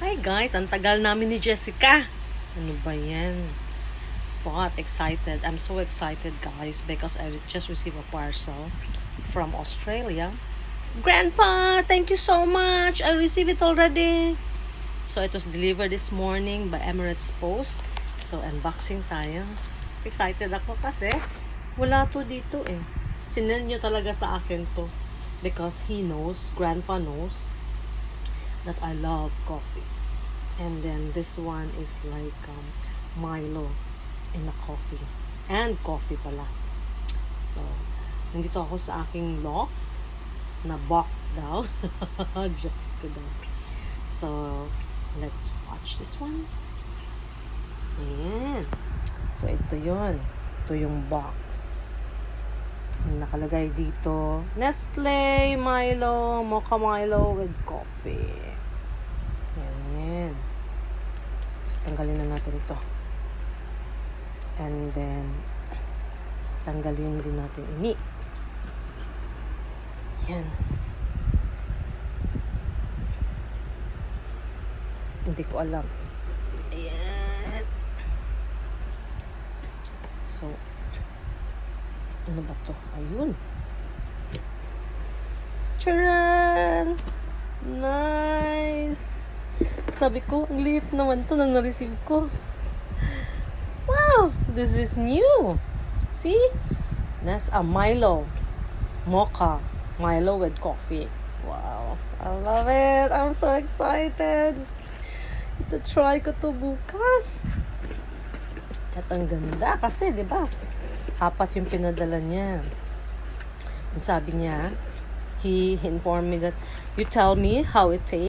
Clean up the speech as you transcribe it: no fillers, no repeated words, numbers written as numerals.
Hi guys, ang tagal namin ni Jessica. Ano ba yan? But excited. I'm so excited guys because I just received a parcel from Australia. Grandpa, thank you so much. I received it already. So it was delivered this morning by Emirates Post. So unboxing tayo. Excited ako kasi wala to dito eh. Sinend niya talaga sa akin to because he knows, Grandpa knows that I love coffee. And then this one is like Milo in a coffee. And coffee pala. So, nandito ako sa aking loft na box daw. Just ko daw. So, let's watch this one. Ayan. So, ito yun. Ito yung box. Nakalagay dito, Nestle Milo, Mocha Milo with coffee. Yan. So, tanggalin na natin ito. And then, tanggalin din natin ini. Yan. Hindi ko alam. Ayan. So, ano ba to? Ayun. Charan! Nice! Sabi ko, ang liit naman to nang na-receive ko. Wow! This is new! See? That's a Milo. Mocha. Milo with coffee. Wow! I love it! I'm so excited! Ito, try ko to bukas. At ang ganda kasi, di ba? Apat yung pinadala niya. And sabi niya, he informed me that you tell me how it tastes.